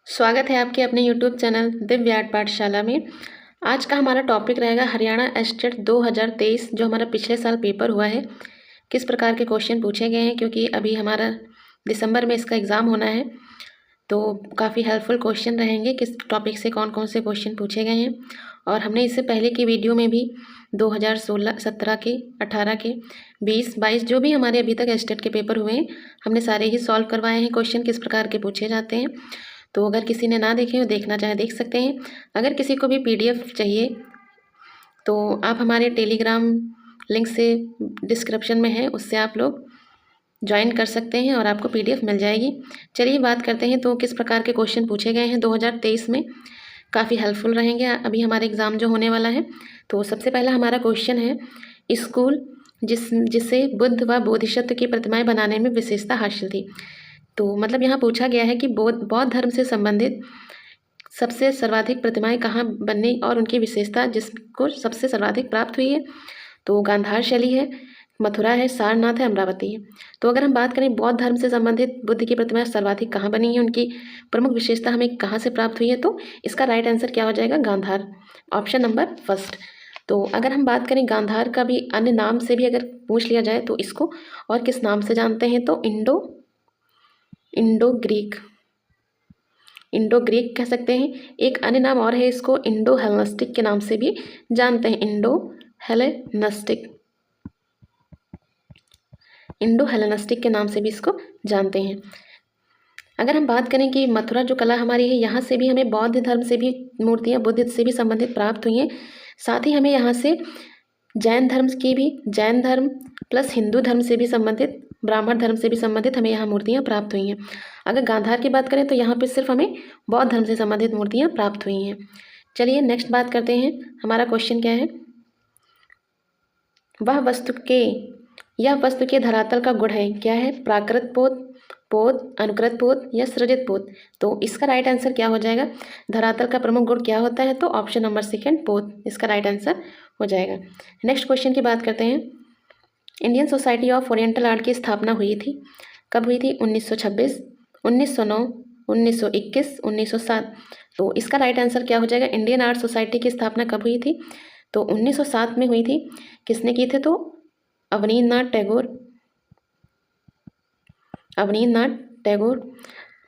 स्वागत है आपके अपने YouTube चैनल दिव्य आर्ट पाठशाला में। आज का हमारा टॉपिक रहेगा हरियाणा एस्टेट 2023 जो हमारा पिछले साल पेपर हुआ है। किस प्रकार के क्वेश्चन पूछे गए हैं, क्योंकि अभी हमारा दिसंबर में इसका एग्ज़ाम होना है, तो काफ़ी हेल्पफुल क्वेश्चन रहेंगे किस टॉपिक से कौन कौन से क्वेश्चन पूछे गए हैं। और हमने इससे पहले की वीडियो में भी 2016, 17 के, 18 के, 20, 22 जो भी हमारे अभी तक एस्टेट के पेपर हुए हैं, हमने सारे ही सॉल्व करवाए हैं क्वेश्चन किस प्रकार के पूछे जाते हैं। तो अगर किसी ने ना देखे हो, देखना चाहे देख सकते हैं। अगर किसी को भी PDF चाहिए तो आप हमारे टेलीग्राम लिंक से डिस्क्रिप्शन में है, उससे आप लोग ज्वाइन कर सकते हैं और आपको PDF मिल जाएगी। चलिए बात करते हैं तो किस प्रकार के क्वेश्चन पूछे गए हैं 2023 में। काफ़ी हेल्पफुल रहेंगे अभी हमारे एग्ज़ाम जो होने वाला है। तो सबसे पहला हमारा क्वेश्चन है, स्कूल जिसे बुद्ध व बोधिसत्व की प्रतिमाएं बनाने में विशेषता हासिल थी। तो मतलब यहाँ पूछा गया है कि बौद्ध धर्म से संबंधित सबसे सर्वाधिक प्रतिमाएं कहाँ बनने और उनकी विशेषता जिसको सबसे सर्वाधिक प्राप्त हुई है। तो गांधार शैली है, मथुरा है, सारनाथ है, अमरावती है। तो अगर हम बात करें बौद्ध धर्म से संबंधित बुद्ध की प्रतिमाएं सर्वाधिक कहाँ बनी है, उनकी प्रमुख विशेषता हमें कहाँ से प्राप्त हुई है, तो इसका राइट आंसर क्या हो जाएगा, गांधार, ऑप्शन नंबर फर्स्ट। तो अगर हम बात करें गांधार का भी अन्य नाम से भी अगर पूछ लिया जाए तो इसको और किस नाम से जानते हैं, तो इंडो ग्रीक कह सकते हैं। एक अन्य नाम और है, इसको इंडो हेलेनिस्टिक के नाम से भी जानते हैं, इंडो हेलेनिस्टिक के नाम से भी इसको जानते हैं। अगर हम बात करें कि मथुरा जो कला हमारी है, यहाँ से भी हमें बौद्ध धर्म से भी मूर्तियाँ बुद्ध से भी संबंधित प्राप्त हुई हैं। साथ ही हमें यहाँ से जैन धर्म प्लस हिंदू धर्म से भी संबंधित, ब्राह्मण धर्म से भी संबंधित हमें यहाँ मूर्तियाँ प्राप्त हुई हैं। अगर गांधार की बात करें तो यहाँ पे सिर्फ हमें बौद्ध धर्म से संबंधित मूर्तियाँ प्राप्त हुई हैं। चलिए नेक्स्ट बात करते हैं, हमारा क्वेश्चन क्या है, यह वस्तु के धरातल का गुण है, क्या है, प्राकृत पोत, अनुकृत पोत या सृजित पोत। तो इसका राइट आंसर क्या हो जाएगा, धरातल का प्रमुख गुण क्या होता है, तो ऑप्शन नंबर सेकेंड, पोत, इसका राइट आंसर हो जाएगा। नेक्स्ट क्वेश्चन की बात करते हैं, Indian society of oriental art की स्थापना हुई थी, कब हुई थी, 1926, 1909, 1921, 1907। तो इसका राइट आंसर क्या हो जाएगा, इंडियन आर्ट सोसाइटी की स्थापना कब हुई थी, तो 1907 में हुई थी। किसने की थी, तो अवनींद्रनाथ टैगोर।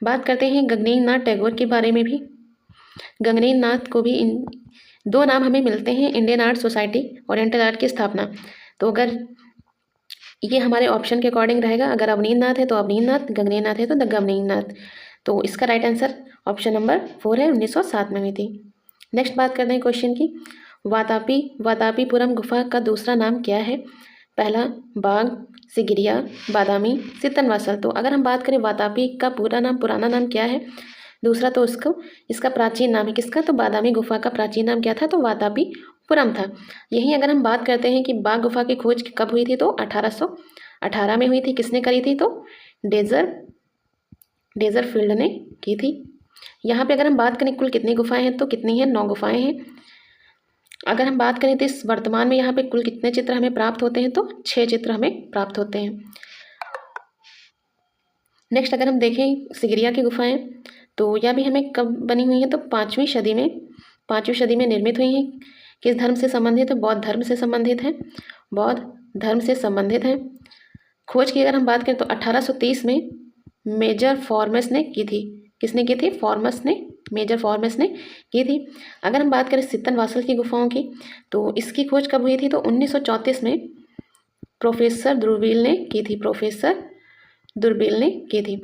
बात करते हैं गगनेंद्रनाथ टैगोर के बारे में भी। गगनेंद्रनाथ को भी इन दो नाम हमें मिलते हैं, Indian art society, oriental art की स्थापना। तो अगर ये हमारे ऑप्शन के अकॉर्डिंग रहेगा, अगर अवनींद्रनाथ है तो अवनींद्रनाथ, गगनेंद्रनाथ है तो गगनेंद्रनाथ। तो इसका राइट आंसर ऑप्शन नंबर 4 है, 1907 में हुई थी। नेक्स्ट बात करते हैं क्वेश्चन की, वातापीपुरम गुफा का दूसरा नाम क्या है, पहला बाग, सिगिरिया, बादामी, सितनवासल। तो अगर हम बात करें वातापी का पुराना नाम क्या है, दूसरा तो इसका प्राचीन नाम है किसका, तो बादामी गुफा का प्राचीन नाम क्या था, तो वातापीपुरम था। यही अगर हम बात करते हैं कि बाग गुफा की खोज कब हुई थी, तो 1818 में हुई थी। किसने करी थी, तो डेजरफील्ड ने की थी। यहाँ पे अगर हम बात करें कुल कितनी गुफाएं हैं, तो कितनी हैं, 9 गुफाएं हैं। अगर हम बात करें तो इस वर्तमान में यहाँ पे कुल कितने चित्र हमें प्राप्त होते हैं, तो 6 चित्र हमें प्राप्त होते हैं। नेक्स्ट अगर हम देखें सिगिरिया की गुफाएं, तो यह भी हमें कब बनी हुई है, तो 5वीं सदी में निर्मित हुई हैं। किस धर्म से संबंधित है, बौद्ध धर्म से संबंधित है। खोज की अगर हम बात करें तो 1830 में मेजर फॉर्मस ने की थी। किसने की थी, मेजर फॉर्मस ने की थी। अगर हम बात करें सितनवासल की गुफाओं की, तो इसकी खोज कब हुई थी, तो 1934 में प्रोफेसर दुर्बिल ने की थी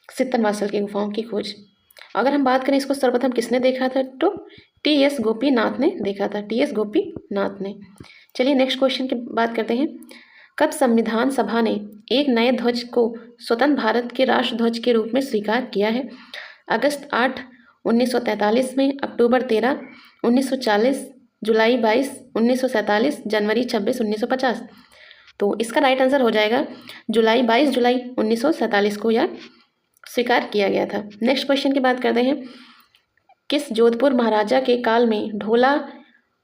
सितनवासल की गुफाओं की खोज। अगर हम बात करें इसको सर्वप्रथम किसने देखा था, तो T.S. गोपीनाथ ने देखा था, चलिए नेक्स्ट क्वेश्चन की बात करते हैं, कब संविधान सभा ने एक नए ध्वज को स्वतंत्र भारत के राष्ट्र ध्वज के रूप में स्वीकार किया है, अगस्त 8, 1943 में, अक्टूबर 13, 1940, जुलाई 22, 1947, जनवरी 26, 1950। तो इसका राइट आंसर हो जाएगा 22 जुलाई 1947 को यह स्वीकार किया गया था। नेक्स्ट क्वेश्चन की बात करते हैं, किस जोधपुर महाराजा के काल में ढोला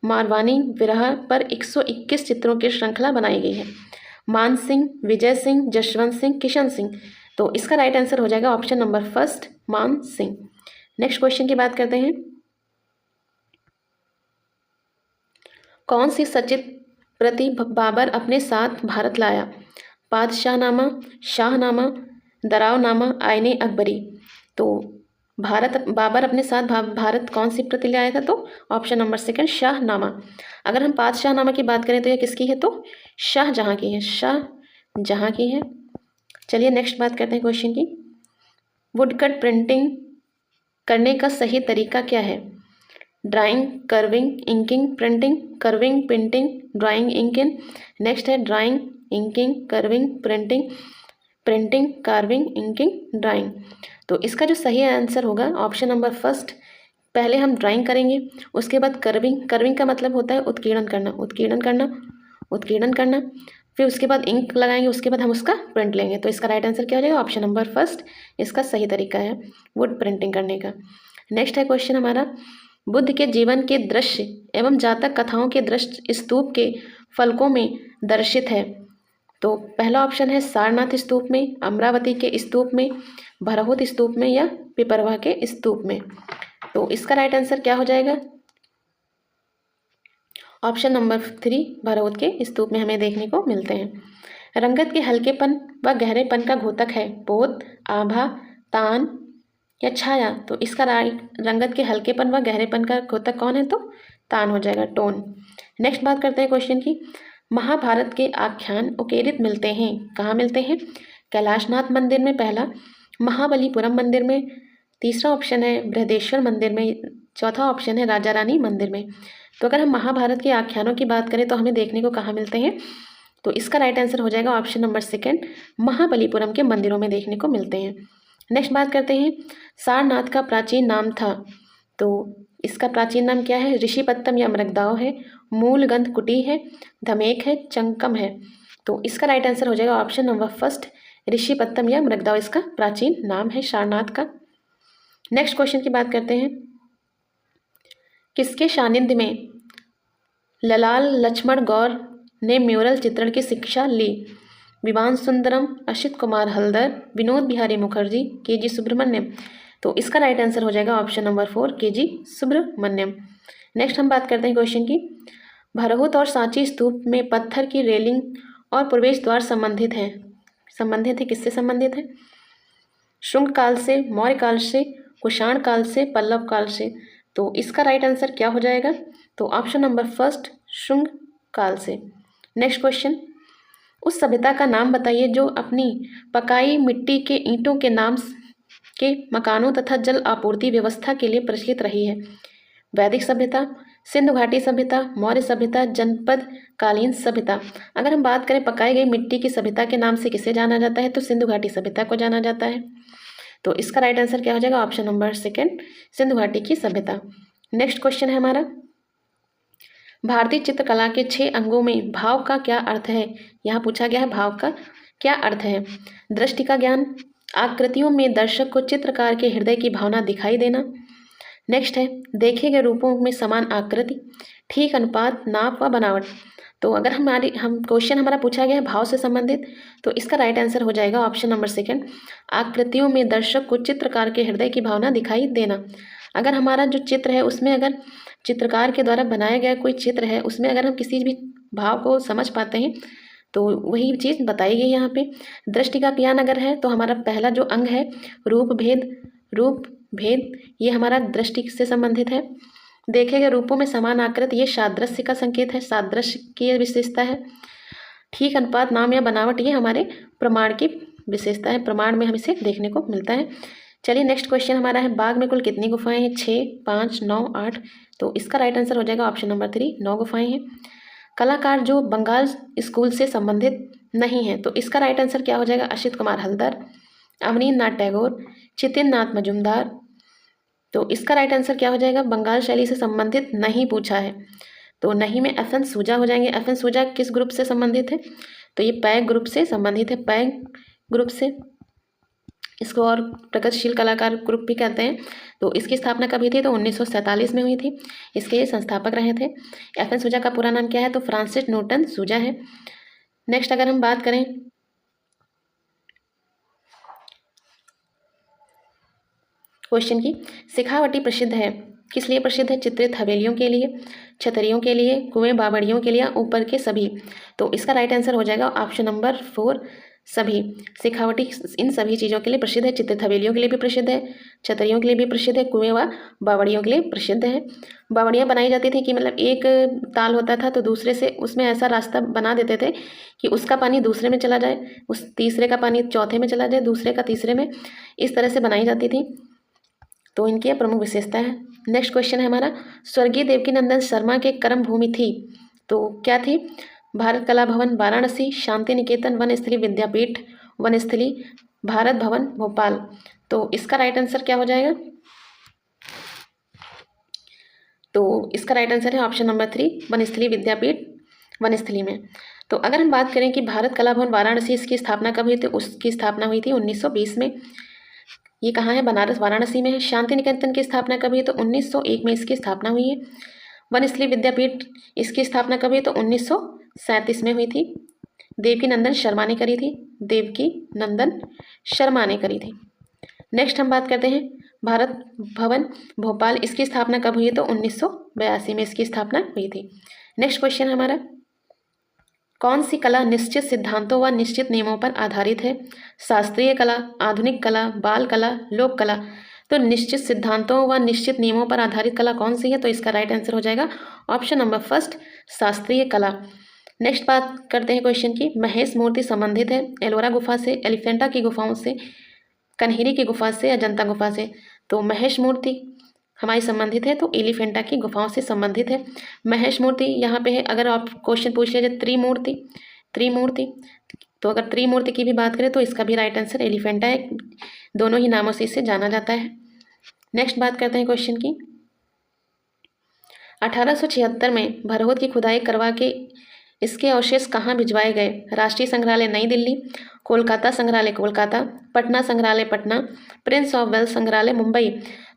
मारवानी विरह पर 121 चित्रों की श्रृंखला बनाई गई है, मान सिंह, विजय सिंह, जशवंत सिंह, किशन सिंह। तो इसका राइट आंसर हो जाएगा ऑप्शन नंबर फर्स्ट, मान सिंह। नेक्स्ट क्वेश्चन की बात करते हैं। कौन सी सचित्र प्रति बाबर अपने साथ भारत लाया? पातशाहनामा, शाहनामा, दरावनामा, आईने अकबरी। तो बाबर अपने साथ भारत कौन सी प्रति ले आया था? तो ऑप्शन नंबर सेकंड, शाहनामा। अगर हम पातशाहनामा की बात करें तो यह किसकी है? तो शाहजहाँ की है, शाहजहाँ की है। चलिए नेक्स्ट बात करते हैं क्वेश्चन की। वुडकट प्रिंटिंग करने का सही तरीका क्या है? Drawing, carving, inking, printing, carving, printing, drawing, inking. Next है drawing, inking, carving, printing, printing, carving, inking, drawing. तो इसका जो सही आंसर होगा ऑप्शन नंबर फर्स्ट। पहले हम ड्राइंग करेंगे, उसके बाद कर्विंग। कर्विंग का मतलब होता है उत्कीर्णन करना, उत्कीर्णन करना, उत्कीर्णन करना। फिर उसके बाद इंक लगाएंगे, उसके बाद हम उसका प्रिंट लेंगे। तो इसका राइट आंसर क्या हो जाएगा? ऑप्शन नंबर फर्स्ट इसका सही तरीका है वुड प्रिंटिंग करने का। नेक्स्ट है क्वेश्चन हमारा, बुद्ध के जीवन के दृश्य एवं जातक कथाओं के दृश्य स्तूप के फलकों में दर्शित है। तो पहला ऑप्शन है सारनाथ स्तूप में, अमरावती के स्तूप में, भरहुत स्तूप में, या पिपरवा के स्तूप में। तो इसका राइट आंसर क्या हो जाएगा? ऑप्शन नंबर 3 भरहुत के स्तूप में हमें देखने को मिलते हैं। रंगत के हल्केपन व गहरेपन का घोतक है पोत, आभा, तान या छाया। तो इसका राइट, रंगत के हल्केपन व गहरेपन का घोतक कौन है? तो तान हो जाएगा, टोन। नेक्स्ट बात करते हैं क्वेश्चन की। महाभारत के आख्यान उकेरित मिलते हैं, कहाँ मिलते हैं? कैलाशनाथ मंदिर में पहला, महाबलीपुरम मंदिर में, तीसरा ऑप्शन है बृहदेश्वर मंदिर में, चौथा ऑप्शन है राजा रानी मंदिर में। तो अगर हम महाभारत के आख्यानों की बात करें तो हमें देखने को कहाँ मिलते हैं? तो इसका राइट आंसर हो जाएगा ऑप्शन नंबर सेकंड, महाबलीपुरम के मंदिरों में देखने को मिलते हैं। नेक्स्ट बात करते हैं, सारनाथ का प्राचीन नाम था। तो इसका प्राचीन नाम क्या है? ऋषिपत्तम या मृगदाव है, मूलगंध कुटी है, धमेक है, चंकम है। तो इसका राइट आंसर हो जाएगा ऑप्शन नंबर फर्स्ट, ऋषिपत्तम या मृगदाव इसका प्राचीन नाम है सारनाथ का। नेक्स्ट क्वेश्चन की बात करते हैं, किसके सानिध्य में ललाल लक्ष्मण गौर ने म्यूरल चित्रण की शिक्षा ली? विवान सुंदरम, असित कुमार हल्दर, विनोद बिहारी मुखर्जी, के.जी. सुब्रमण्यम। तो इसका राइट आंसर हो जाएगा option number 4, K G. Subramanyan. Next हम बात करते हैं क्वेश्चन की, भरहुत और सांची स्तूप में पत्थर की रेलिंग और प्रवेश द्वार संबंधित हैं। संबंधित है, किससे संबंधित है? शुंग काल से, मौर्य काल से, कुषाण काल से, पल्लव काल से। तो इसका राइट आंसर क्या हो जाएगा? तो ऑप्शन नंबर फर्स्ट, शुंग काल से। नेक्स्ट क्वेश्चन, उस सभ्यता का नाम बताइए जो अपनी पकाई मिट्टी के ईंटों के नाम के मकानों तथा जल आपूर्ति व्यवस्था के लिए प्रचलित रही है। वैदिक सभ्यता, सिंधु घाटी सभ्यता, मौर्य सभ्यता, जनपद कालीन सभ्यता। अगर हम बात करें पकाई गई मिट्टी की सभ्यता के नाम से किसे जाना जाता है? तो सिंधु घाटी सभ्यता को जाना जाता है। तो इसका राइट आंसर क्या हो जाएगा? ऑप्शन नंबर सेकंड, सिंधु घाटी की सभ्यता। नेक्स्ट क्वेश्चन है हमारा, भारतीय चित्रकला के 6 अंगों में भाव का क्या अर्थ है? यहाँ पूछा गया है भाव का क्या अर्थ है। दृष्टि का ज्ञान, आकृतियों में दर्शक को चित्रकार के हृदय की भावना दिखाई देना। नेक्स्ट है देखे गए रूपों में समान आकृति, ठीक अनुपात, नाप व बनावट। तो अगर हम क्वेश्चन हमारा पूछा गया है भाव से संबंधित, तो इसका राइट आंसर हो जाएगा ऑप्शन नंबर सेकंड, आकृतियों में दर्शक को चित्रकार के हृदय की भावना दिखाई देना। अगर हमारा जो चित्र है उसमें अगर चित्रकार के द्वारा बनाया गया कोई चित्र है, उसमें अगर हम किसी भी भाव को समझ पाते हैं तो वही चीज़ बताई गई यहाँ पे। दृष्टि का ज्ञान अगर है तो हमारा पहला जो अंग है रूप भेद, ये हमारा दृष्टि से संबंधित है। देखे गए रूपों में समान आकृति, ये सादृश्य का संकेत है, सादृश्य की विशेषता है। ठीक अनुपात, नाम या बनावट, ये हमारे प्रमाण की विशेषता है, प्रमाण में हम इसे देखने को मिलता है। चलिए नेक्स्ट क्वेश्चन हमारा है, बाग में कुल कितनी गुफाएं हैं? 6, 5, 9, 8। तो इसका राइट आंसर हो जाएगा ऑप्शन नंबर 3, 9 गुफाएं हैं। कलाकार जो बंगाल स्कूल से संबंधित नहीं है, तो इसका राइट आंसर क्या हो जाएगा? असित कुमार हल्दर, अवनींद्र नाथ टैगोर, चितिन नाथ मजुमदार। तो इसका राइट आंसर क्या हो जाएगा? बंगाल शैली से संबंधित नहीं पूछा है, तो नहीं में FN सूजा हो जाएंगे। FN सूजा किस ग्रुप से संबंधित है? तो ये पैग ग्रुप से संबंधित है, पैग ग्रुप से। इसको और प्रगतिशील कलाकार ग्रुप भी कहते हैं। तो इसकी स्थापना कब हुई थी? तो 1947 में हुई थी। इसके संस्थापक रहे थे। FN सूजा का पूरा नाम क्या है? तो फ्रांसिस न्यूटन सूजा है। नेक्स्ट अगर हम बात करें क्वेश्चन की शेखावटी प्रसिद्ध है, किस लिए प्रसिद्ध है? चित्रित हवेलियों के लिए, छतरियों के लिए, कुएं बावड़ियों के लिए, ऊपर के सभी। तो इसका राइट आंसर हो जाएगा ऑप्शन नंबर 4 सभी। शेखावटी इन सभी चीज़ों के लिए प्रसिद्ध है। चित्रित हवेलियों के लिए भी प्रसिद्ध है, छतरियों के लिए भी प्रसिद्ध है, कुएं व बावड़ियों के लिए प्रसिद्ध है। बावड़ियाँ बनाई जाती थी कि मतलब एक ताल होता था तो दूसरे से उसमें ऐसा रास्ता बना देते थे कि उसका पानी दूसरे में चला जाए, उस तीसरे का पानी चौथे में चला जाए, दूसरे का तीसरे में, इस तरह से बनाई जाती थी। तो इनकी प्रमुख विशेषता है। नेक्स्ट क्वेश्चन है हमारा, स्वर्गीय देवकीनंदन शर्मा के कर्म भूमि थी, तो क्या थी? भारत कला भवन वाराणसी, शांति निकेतन वनस्थली विद्यापीठ वनस्थली, भारत भवन भोपाल। तो इसका राइट आंसर क्या हो जाएगा? तो इसका राइट आंसर है ऑप्शन नंबर 3 वनस्थली विद्यापीठ वनस्थली में। तो अगर हम बात करें कि भारत कला भवन वाराणसी, इसकी स्थापना कब हुई थी? उसकी स्थापना हुई थी 1920 में। ये कहाँ है? बनारस वाराणसी में है। शांति निकेतन की स्थापना कब हुई? तो 1901 में इसकी स्थापना हुई है। वनस्थली विद्यापीठ, इसकी स्थापना कब हुई? तो 1937 में हुई थी। देवकीनंदन शर्मा ने करी थी, देवकीनंदन शर्मा ने करी थी। नेक्स्ट हम बात करते हैं भारत भवन भोपाल, इसकी स्थापना कब हुई है? तो 1982 में इसकी स्थापना हुई थी। नेक्स्ट क्वेश्चन हमारा, कौन सी कला निश्चित सिद्धांतों व निश्चित नियमों पर आधारित है? शास्त्रीय कला, आधुनिक कला, बाल कला, लोक कला। तो निश्चित सिद्धांतों व निश्चित नियमों पर आधारित कला कौन सी है? तो इसका राइट आंसर हो जाएगा ऑप्शन नंबर 1 शास्त्रीय कला। नेक्स्ट बात करते हैं क्वेश्चन की, महेश मूर्ति संबंधित है एलोरा गुफा से, एलिफेंटा की गुफाओं से, कन्हेरी की गुफा से, अजंता गुफा से। तो महेश मूर्ति हमारी संबंधित है तो एलिफेंटा की गुफाओं से संबंधित है। महेश मूर्ति यहाँ पे है। अगर आप क्वेश्चन पूछ लीजिए त्रिमूर्ति, तो अगर त्रिमूर्ति की भी बात करें तो इसका भी राइट आंसर एलिफेंटा है। दोनों ही नामों से इसे जाना जाता है। नेक्स्ट बात करते हैं क्वेश्चन की, 1876 में भरहुत की खुदाई करवा के इसके अवशेष कहाँ भिजवाए गए? राष्ट्रीय संग्रहालय नई दिल्ली, कोलकाता संग्रहालय कोलकाता, पटना संग्रहालय पटना, प्रिंस ऑफ वेल्स संग्रहालय मुंबई।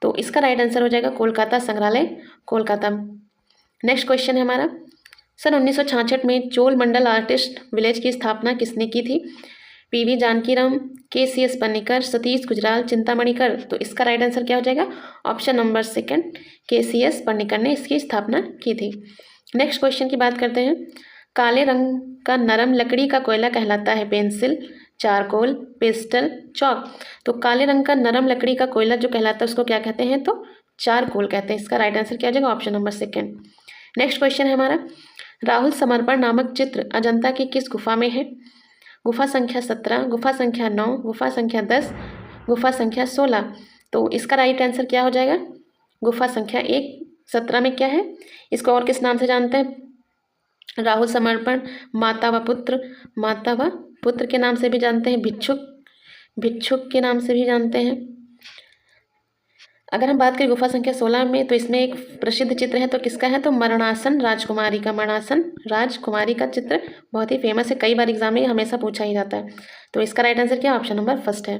तो इसका राइट आंसर हो जाएगा कोलकाता संग्रहालय कोलकाता। नेक्स्ट क्वेश्चन है हमारा, सन 1966 में चोल मंडल आर्टिस्ट विलेज की स्थापना किसने की थी? PV Janakiram, KCS Paniker, Satish Gujral, Chintamoni Kar. तो इसका राइट आंसर क्या हो जाएगा? ऑप्शन नंबर 2 केसीएस पन्नीकर ने इसकी स्थापना की थी। नेक्स्ट क्वेश्चन की बात करते हैं, काले रंग का नरम लकड़ी का कोयला कहलाता है पेंसिल, चारकोल, पेस्टल, चौक। तो काले रंग का नरम लकड़ी का कोयला जो कहलाता है उसको क्या कहते हैं? तो चारकोल कहते हैं। इसका राइट आंसर क्या हो जाएगा? Option number 2। नेक्स्ट क्वेश्चन है हमारा, राहुल समर्पण नामक चित्र अजंता की किस गुफा में है? गुफा संख्या 17, गुफा संख्या 9, गुफा संख्या 10, गुफा संख्या 16। तो इसका राइट आंसर क्या हो जाएगा? गुफा संख्या 1। 17 में क्या है? इसको और किस नाम से जानते हैं? राहुल समर्पण माता व पुत्र के नाम से भी जानते हैं, भिक्षुक के नाम से भी जानते हैं। अगर हम बात करें गुफा संख्या 16 में, तो इसमें एक प्रसिद्ध चित्र है, तो किसका है? तो मरणासन राजकुमारी का चित्र बहुत ही फेमस है। कई बार एग्जाम में हमेशा पूछा ही जाता है। तो इसका राइट आंसर क्या? ऑप्शन नंबर 1 है।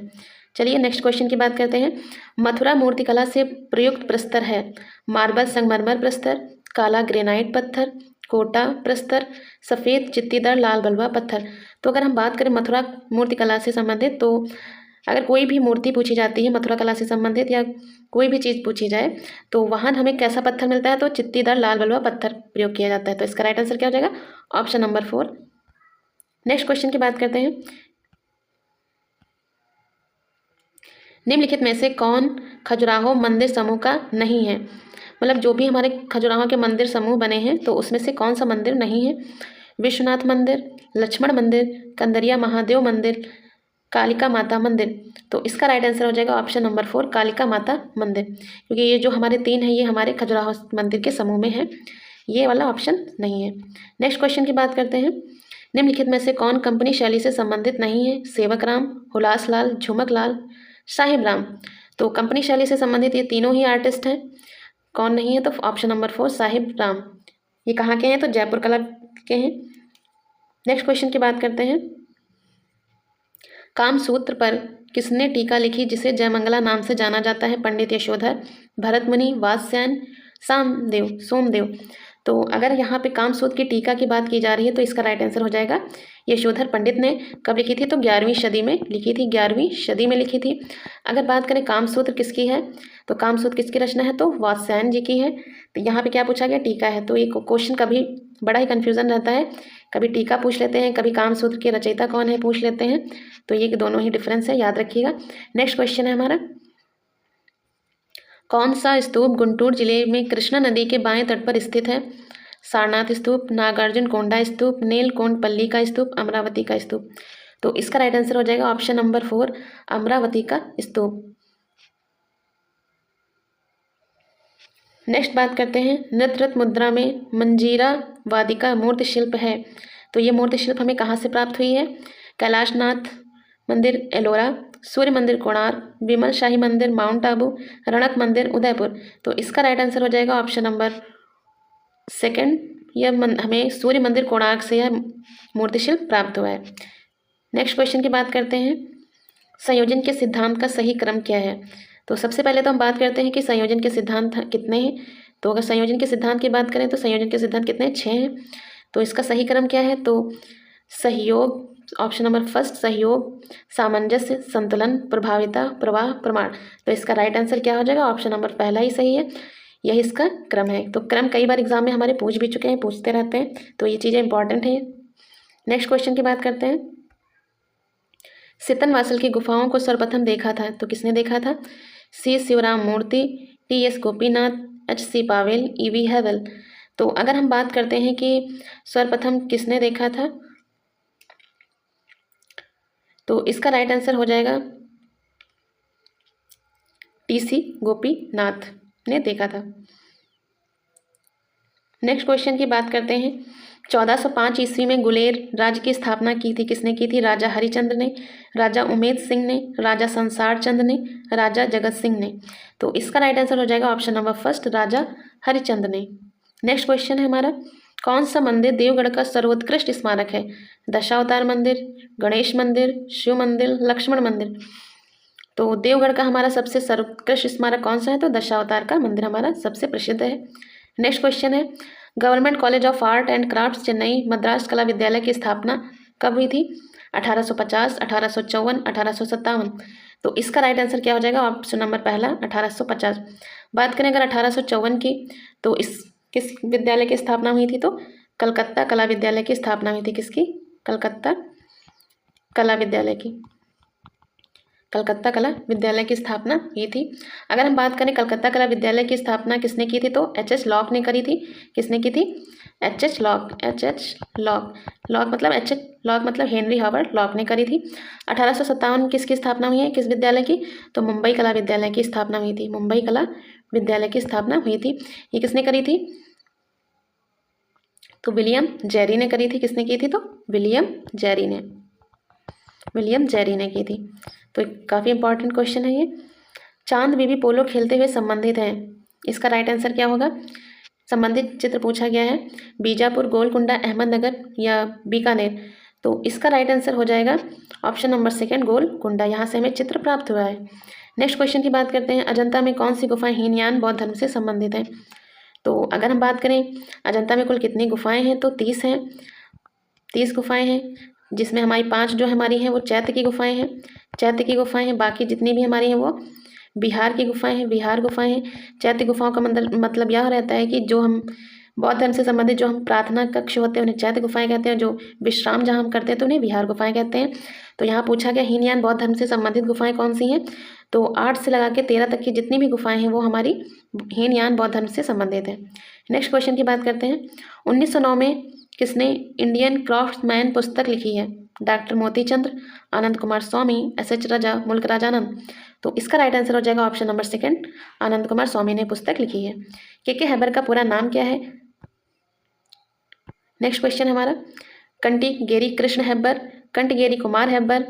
चलिए नेक्स्ट क्वेश्चन की बात करते हैं, मथुरा मूर्तिकला से प्रयुक्त प्रस्तर है मार्बल संगमरमर प्रस्तर, काला ग्रेनाइट पत्थर, कोटा प्रस्तर, सफ़ेद चित्तीदार लाल बलुआ पत्थर। तो अगर हम बात करें मथुरा मूर्तिकला से संबंधित, तो अगर कोई भी मूर्ति पूछी जाती है मथुरा कला से संबंधित या कोई भी चीज़ पूछी जाए तो वहाँ हमें कैसा पत्थर मिलता है? तो चित्तीदार लाल बलुआ पत्थर प्रयोग किया जाता है। तो इसका राइट आंसर क्या हो जाएगा? Option number 4। नेक्स्ट क्वेश्चन की बात करते हैं, निम्नलिखित में से कौन खजुराहो मंदिर समूह का नहीं है? मतलब जो भी हमारे खजुराहो के मंदिर समूह बने हैं तो उसमें से कौन सा मंदिर नहीं है? विश्वनाथ मंदिर, लक्ष्मण मंदिर, कंदरिया महादेव मंदिर, कालिका माता मंदिर। तो इसका राइट आंसर हो जाएगा ऑप्शन नंबर 4 कालिका माता मंदिर, क्योंकि ये जो हमारे 3 हैं ये हमारे खजुराहो मंदिर के समूह में है, ये वाला ऑप्शन नहीं है। नेक्स्ट क्वेश्चन की बात करते हैं, निम्नलिखित में से कौन कंपनी शैली से संबंधित नहीं है? सेवक राम, हुलास लाल, झुमक लाल, साहिब राम। तो कंपनी शैली से संबंधित ये तीनों ही आर्टिस्ट हैं, कौन नहीं है? तो ऑप्शन नंबर 4 साहिब राम। ये कहाँ के हैं? तो जयपुर कला के हैं। नेक्स्ट क्वेश्चन की बात करते हैं, कामसूत्र पर किसने टीका लिखी जिसे जयमंगला नाम से जाना जाता है? पंडित यशोधर, भरत मुनि, वात्स्यायन, सोमदेव। तो अगर यहाँ पे कामसूत्र की टीका की बात की जा रही है तो इसका राइट आंसर हो जाएगा यशोधर पंडित ने। कब लिखी थी? तो 11वीं सदी में लिखी थी, 11वीं सदी में लिखी थी। अगर बात करें कामसूत्र किसकी है, तो कामसूत्र किसकी रचना है? तो वात्स्यायन जी की है। तो यहाँ पे क्या पूछा गया? टीका है। तो ये क्वेश्चन कभी बड़ा ही कन्फ्यूज़न रहता है, कभी टीका पूछ लेते हैं, कभी कामसूत्र के रचयिता कौन है पूछ लेते हैं। तो ये दोनों ही डिफरेंस है, याद रखिएगा। नेक्स्ट क्वेश्चन है हमारा, कौन सा स्तूप गुंटूर जिले में कृष्णा नदी के बाएं तट पर स्थित है? सारनाथ स्तूप, नागार्जुन कोंडा स्तूप, नीलकोंड पल्ली का स्तूप, अमरावती का स्तूप। तो इसका राइट आंसर हो जाएगा ऑप्शन नंबर 4, अमरावती का स्तूप। नेक्स्ट बात करते हैं, नृत्य मुद्रा में मंजीरा वादिका मूर्ति शिल्प है। तो ये मूर्ति शिल्प हमें कहाँ से प्राप्त हुई है? कैलाशनाथ मंदिर एलोरा, सूर्य मंदिर कोणार्क, विमल शाही मंदिर माउंट आबू, रणक मंदिर उदयपुर। तो इसका राइट आंसर हो जाएगा ऑप्शन नंबर 2, यह हमें सूर्य मंदिर कोणार्क से यह मूर्ति शिल्प प्राप्त हुआ है। नेक्स्ट क्वेश्चन की बात करते हैं, संयोजन के सिद्धांत का सही क्रम क्या है? तो सबसे पहले तो हम बात करते हैं कि संयोजन के सिद्धांत कितने हैं। तो अगर संयोजन के सिद्धांत की बात करें तो संयोजन के सिद्धांत कितने हैं? 6 हैं। तो इसका सही क्रम क्या है? तो सहयोग, ऑप्शन नंबर 1 सहयोग, सामंजस्य, संतुलन, प्रभाविता, प्रवाह, प्रमाण। तो इसका राइट आंसर क्या हो जाएगा? ऑप्शन नंबर पहला ही सही है, यही इसका क्रम है। तो क्रम कई बार एग्जाम में हमारे पूछ भी चुके हैं, पूछते रहते हैं, तो ये चीज़ें इंपॉर्टेंट है। नेक्स्ट क्वेश्चन की बात करते हैं, सितनवासल की गुफाओं को सर्वप्रथम देखा था, तो किसने देखा था? C Sivaram Murti, TS. Gopinath, H.C. Powell, E.V. Havell. तो अगर हम बात करते हैं कि सर्वप्रथम किसने देखा था, तो इसका राइट आंसर हो जाएगा T.C. गोपीनाथ ने देखा था। नेक्स्ट क्वेश्चन की बात करते हैं, 1405 ईस्वी में गुलेर राज्य की स्थापना की थी, किसने की थी? राजा हरिचंद्र ने, राजा उमेद सिंह ने, राजा संसार चंद ने, राजा जगत सिंह ने। तो इसका राइट आंसर हो जाएगा ऑप्शन नंबर 1, राजा हरिचंद्र ने। नेक्स्ट क्वेश्चन है हमारा, कौन सा मंदिर देवगढ़ का सर्वोत्कृष्ट स्मारक है? दशावतार मंदिर, गणेश मंदिर, शिव मंदिर, लक्ष्मण मंदिर। तो देवगढ़ का हमारा सबसे सर्वोत्कृष्ट स्मारक कौन सा है? तो दशावतार का मंदिर हमारा सबसे प्रसिद्ध है। नेक्स्ट क्वेश्चन है, government college of art and crafts Chennai Madras कला विद्यालय की स्थापना कब हुई थी? 1850, 1854, 1857। तो इसका राइट आंसर क्या हो जाएगा? ऑप्शन नंबर पहला 1850। बात करें अगर 1854 की, तो इस किस विद्यालय की स्थापना हुई थी? तो कलकत्ता कला विद्यालय की स्थापना हुई थी। किसकी? कलकत्ता कला विद्यालय की, कलकत्ता कला विद्यालय की स्थापना की थी। अगर हम बात करें कलकत्ता कला विद्यालय की स्थापना किसने की थी, तो H.H. लॉक ने करी थी। किसने की थी? H.H. Lock, H.H. Lock, lock मतलब H.H. लॉक मतलब हेनरी हावर्ड लॉक ने करी थी। 1857 किसकी स्थापना हुई है, किस विद्यालय की? तो मुंबई कला विद्यालय की स्थापना हुई थी, मुंबई कला विद्यालय की स्थापना हुई थी। ये किसने करी थी? तो विलियम जेरी ने करी थी। किसने की थी? तो विलियम जेरी ने, विलियम जेरी ने की थी। तो काफ़ी इंपॉर्टेंट क्वेश्चन है ये। चांद बीबी पोलो खेलते हुए संबंधित हैं, इसका राइट आंसर क्या होगा? संबंधित चित्र पूछा गया है, बीजापुर, गोलकुंडा, अहमदनगर या बीकानेर। तो इसका राइट आंसर हो जाएगा ऑप्शन नंबर 2 गोलकुंडा, यहाँ से हमें चित्र प्राप्त हुआ है। नेक्स्ट क्वेश्चन की बात करते हैं, अजंता में कौन सी गुफाएं हीनयान बौद्ध धर्म से संबंधित हैं? तो अगर हम बात करें अजंता में कुल कितनी गुफाएं हैं, तो 30 हैं, 30 गुफाएं हैं, जिसमें हमारी 5 जो हमारी हैं वो चैत्य की गुफाएं हैं, चैत्य की गुफाएं हैं। बाकी जितनी भी हमारी हैं वो बिहार की गुफाएं हैं, बिहार गुफाएं हैं। चैत्य गुफाओं का मतलब यह रहता है कि जो हम बौद्ध धर्म से संबंधित जो हम प्रार्थना कक्ष होते हैं उन्हें चैत्य गुफाएं कहते हैं, जो विश्राम जहाँ हम करते हैं तो उन्हें विहार गुफाएं कहते हैं। तो यहाँ पूछा गया हीनयान बौद्ध धर्म से संबंधित गुफाएं कौन सी हैं, तो 8 से लगा के 13 तक की जितनी भी गुफाएं हैं वो हमारी हीनयान बौद्ध धर्म से संबंधित है। नेक्स्ट क्वेश्चन की बात करते हैं, 1909 में किसने इंडियन क्राफ्ट्समैन पुस्तक लिखी है? डॉक्टर मोतीचंद्र, आनंद कुमार स्वामी, S.H. राजा, मुल्क राजानंद। तो इसका राइट आंसर हो जाएगा ऑप्शन नंबर 2 आनंद कुमार स्वामी ने पुस्तक लिखी है। के हैबर का पूरा नाम क्या है? नेक्स्ट क्वेश्चन हमारा, कंटिगेरी कृष्ण हैबर, कंटिगेरी कुमार हैबर,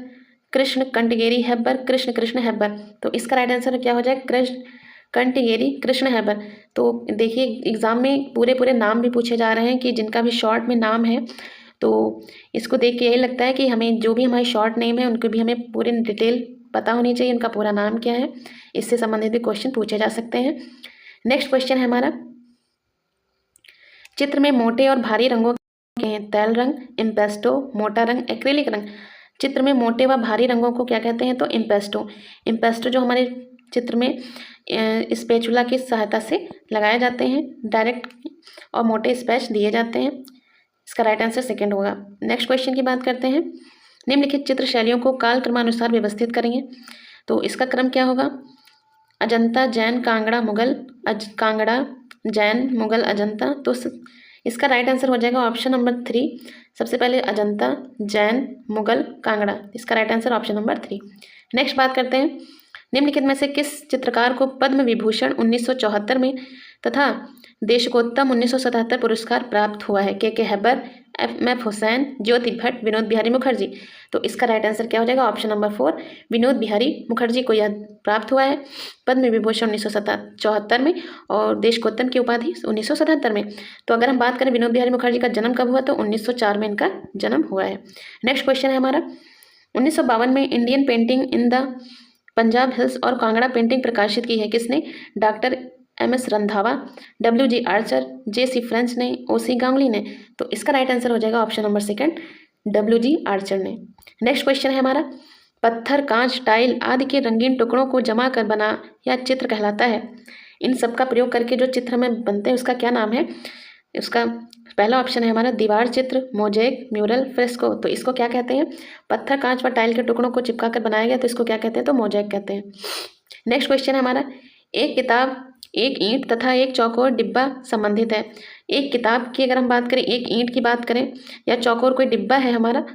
कृष्ण कंटिगेरी हैबर, कृष्ण कृष्ण हैबर। तो इसका राइट आंसर क्या हो जाएगा? कृष्ण कंटिगेरी कृष्ण हैबर। तो देखिए एग्जाम में पूरे नाम भी पूछे जा रहे हैं कि जिनका भी शॉर्ट में नाम है, तो इसको देख के यही लगता है कि हमें जो भी हमारे शॉर्ट नेम है उनको भी हमें पूरी डिटेल पता होनी चाहिए, उनका पूरा नाम क्या है, इससे संबंधित भी क्वेश्चन पूछे जा सकते हैं। नेक्स्ट क्वेश्चन है हमारा, चित्र में मोटे और भारी रंगों के हैं तैल रंग, इम्पेस्टो, मोटा रंग, एक्रेलिक रंग। चित्र में मोटे व भारी रंगों को क्या कहते हैं? तो इम्पेस्टो। इम्पेस्टो जो हमारे चित्र में स्पैचुला की सहायता से लगाए जाते हैं, डायरेक्ट और मोटे स्पैच दिए जाते हैं। इसका राइट आंसर सेकंड होगा। नेक्स्ट क्वेश्चन की बात करते हैं। निम्नलिखित चित्र शैलियों को कालक्रमानुसार व्यवस्थित करेंगे। तो इसका क्रम क्या होगा? अजंता, जैन, कांगड़ा, मुगल, कांगड़ा, जैन, मुगल, अजंता। तो इसका राइट आंसर हो जाएगा ऑप्शन नंबर 3। सबसे पहले अजंता, जैन, मुगल, कांगड़ा। इसका right answer option number 3। Next बात करते हैं। निम्नलिखित में से किस चित्रकार को पद्म विभूषण 1974 में तथा देशकोत्तम 1977 पुरस्कार प्राप्त हुआ है? के हैबर, एफ हुसैन, ज्योति भट्ट, विनोद बिहारी मुखर्जी। तो इसका राइट आंसर क्या हो जाएगा? ऑप्शन नंबर 4 विनोद बिहारी मुखर्जी को यह प्राप्त हुआ है पद्म विभूषण 1974 में और देशकोत्तम की उपाधि 1977 में। तो अगर हम बात करें विनोद बिहारी मुखर्जी का जन्म कब हुआ, तो 1904 में इनका जन्म हुआ है। नेक्स्ट क्वेश्चन है हमारा 1952 में Indian painting in the Punjab hills और कांगड़ा पेंटिंग प्रकाशित की है किसने? Doctor MS Randhawa, WG Archer, JC French ने, OC गांगुली ने। तो इसका राइट आंसर हो जाएगा ऑप्शन नंबर 2 WG आर्चर ने। नेक्स्ट क्वेश्चन है हमारा पत्थर, कांच, टाइल आदि के रंगीन टुकड़ों को जमा कर बना या चित्र कहलाता है। इन सब का प्रयोग करके जो चित्र में बनते हैं उसका क्या नाम है? उसका पहला ऑप्शन है हमारा दीवार चित्र, मोजेक, म्यूरल, फ्रेस्को। तो इसको क्या कहते हैं? पत्थर, कांच व टाइल के टुकड़ों को चिपका कर बनाया गया तो इसको क्या कहते हैं? तो मोजेक कहते हैं। नेक्स्ट क्वेश्चन है हमारा एक किताब, एक ईंट तथा एक चौकोर डिब्बा संबंधित है। एक किताब की अगर हम बात करें, एक ईंट की बात करें या चौकोर कोई डिब्बा है हमारा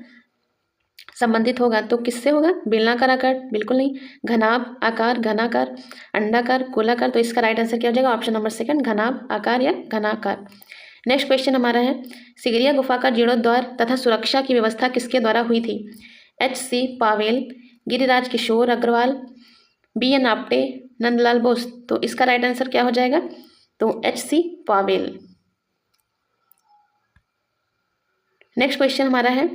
संबंधित होगा तो किससे होगा? बेलनाकार आकार? बिल्कुल नहीं। घनाभ आकार, घनाकार, अंडाकार, गोलाकार। तो इसका राइट आंसर क्या हो जाएगा? ऑप्शन नंबर 2 घनाभ आकार या घनाकार। नेक्स्ट क्वेश्चन हमारा है सिगरिया गुफा का जीर्णोद्धार तथा सुरक्षा की व्यवस्था किसके द्वारा हुई थी? HC Pavel, Giriraj Kishore Agarwal, BN Apte, Nandlal Bose. तो इसका राइट आंसर क्या हो जाएगा? तो HC पावेल। नेक्स्ट क्वेश्चन हमारा है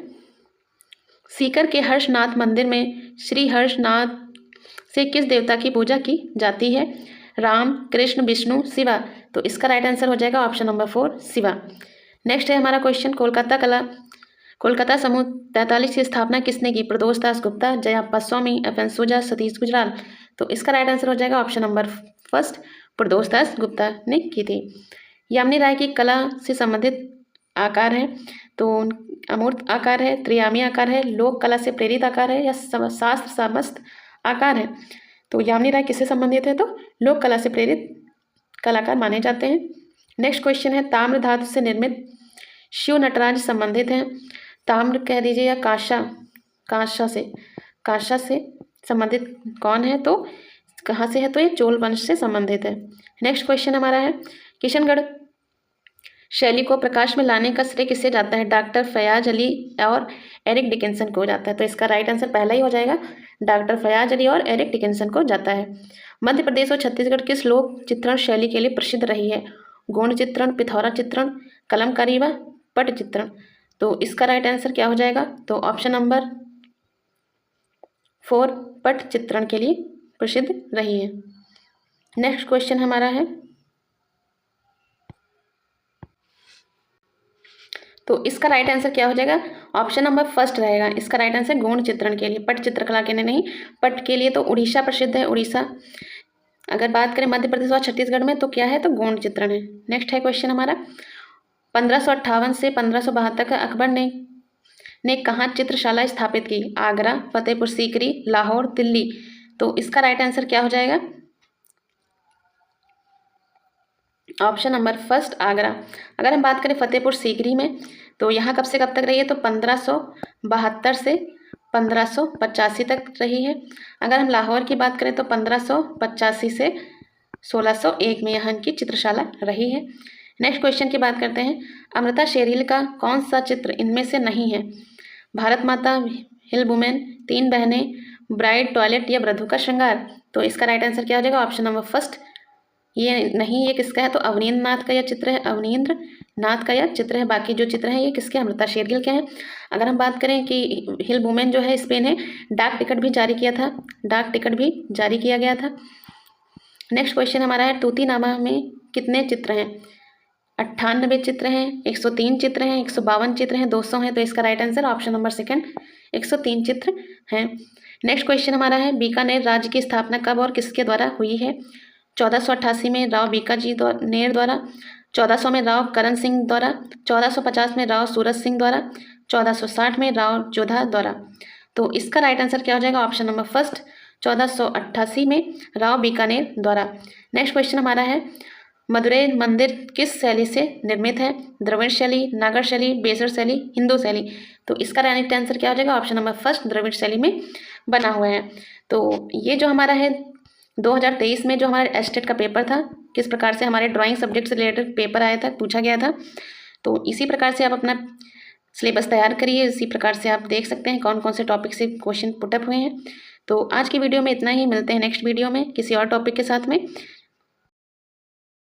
सीकर के हर्षनाथ मंदिर में श्री हर्षनाथ से किस देवता की पूजा की जाती है? राम, कृष्ण, विष्णु, शिवा। तो इसका राइट आंसर हो जाएगा ऑप्शन नंबर 4 शिवा। नेक्स्ट है हमारा क्वेश्चन कोलकाता समूह 43 की स्थापना किसने की? प्रदोष दास गुप्ता, जयाप्पा स्वामी, FN सूजा, सतीश गुजराल। तो इसका राइट आंसर हो जाएगा ऑप्शन नंबर 1 प्रदोष दास गुप्ता ने की थी। यामिनी राय की कला से संबंधित आकार है तो अमूर्त आकार है, त्रियामी आकार है, लोक कला से प्रेरित आकार है या शास्त्र समस्त आकार है। तो यामिनी राय किससे संबंधित है? तो लोक कला से प्रेरित कलाकार माने जाते हैं। नेक्स्ट क्वेश्चन है ताम्र धातु से निर्मित शिव नटराज संबंधित हैं। ताम्र कह दीजिए या कांसा से संबंधित कौन है? तो कहाँ से है? तो ये चोल वंश से संबंधित है। नेक्स्ट क्वेश्चन हमारा है किशनगढ़ शैली को प्रकाश में लाने का श्रेय किससे जाता है? डॉक्टर फयाज अली और एरिक डिकिंसन को जाता है। तो इसका राइट आंसर पहला ही हो जाएगा, डॉक्टर फयाज अली और एरिक डिकिंसन को जाता है। मध्य प्रदेश और छत्तीसगढ़ किस लोक चित्रण शैली के लिए प्रसिद्ध रही है? गोंड चित्रण, पिथौरा चित्रण, कलमकारी व पट चित्रण। तो इसका राइट आंसर क्या हो जाएगा? तो ऑप्शन नंबर 4 पट चित्रण के लिए प्रसिद्ध रही है। नेक्स्ट क्वेश्चन हमारा है तो इसका राइट आंसर क्या हो जाएगा? ऑप्शन नंबर 1 रहेगा। इसका राइट आंसर गोंड चित्रण के लिए, पट चित्रकला के लिए नहीं। पट के लिए तो उड़ीसा प्रसिद्ध है, उड़ीसा। अगर बात करें मध्य प्रदेश और छत्तीसगढ़ में तो क्या है? तो गोंड चित्रण है। नेक्स्ट है क्वेश्चन हमारा 1558 से 1572 तक अकबर ने कहाँ चित्रशाला स्थापित की? आगरा, फतेहपुर सीकरी, लाहौर, दिल्ली। तो इसका राइट आंसर क्या हो जाएगा? Option number 1 Agra. अगर हम बात करें फतेहपुर सीकरी में तो यहाँ कब से कब तक रही है? तो 1572 से 1585 तक रही है। अगर हम लाहौर की बात करें तो 1585 से 1601 में यहाँ की चित्रशाला रही है। नेक्स्ट क्वेश्चन की बात करते हैं अमृता शेरगिल का कौन सा चित्र इनमें से नहीं है? भारत माता, हिल वुमेन, 3 बहनें, ब्राइड, टॉयलेट या वधू का श्रृंगार। तो इसका राइट आंसर क्या हो जाएगा? ऑप्शन नंबर 1 ये नहीं, ये किसका है? तो अवनींद्र नाथ का यह चित्र है, अवनींद्र नाथ का यह चित्र है। बाकी जो चित्र हैं ये किसके? अमृता शेरगिल के हैं। अगर हम बात करें कि हिल वुमेन जो है स्पेन है, डाक टिकट भी जारी किया गया था। नेक्स्ट क्वेश्चन हमारा है तूतीनामा में कितने चित्र हैं? 98 चित्र हैं, 103 चित्र हैं, 152 चित्र हैं, 200 हैं। तो इसका right answer option number second 103 चित्र हैं। नेक्स्ट क्वेश्चन हमारा है, बीकानेर राज्य की स्थापना कब और किसके द्वारा हुई है? 1488 में राव बीकाजी नेर द्वारा, 1400 में राव करण सिंह द्वारा, 1450 में राव सूरज सिंह द्वारा, 1460 में राव जोधा द्वारा। तो इसका राइट आंसर क्या हो जाएगा? ऑप्शन नंबर फर्स्ट 1488 में राव बीकानेर द्वारा। नेक्स्ट क्वेश्चन हमारा है, मदुरै मंदिर किस शैली से निर्मित है? द्रविड़ शैली, नागर शैली, बेसर शैली, हिंदू शैली। तो इसका राइट आंसर क्या हो जाएगा? ऑप्शन नंबर फर्स्ट द्रविड़ शैली में बना हुआ है। तो ये जो हमारा है 2023 में जो हमारे एस्टेट का पेपर था, किस प्रकार से हमारे ड्राइंग सब्जेक्ट से रिलेटेड पेपर आया था, पूछा गया था। तो इसी प्रकार से आप अपना सिलेबस तैयार करिए। इसी प्रकार से आप देख सकते हैं कौन कौन से टॉपिक से क्वेश्चन पुटअप हुए हैं। तो आज की वीडियो में इतना ही, मिलते हैं नेक्स्ट वीडियो में किसी और टॉपिक के साथ में।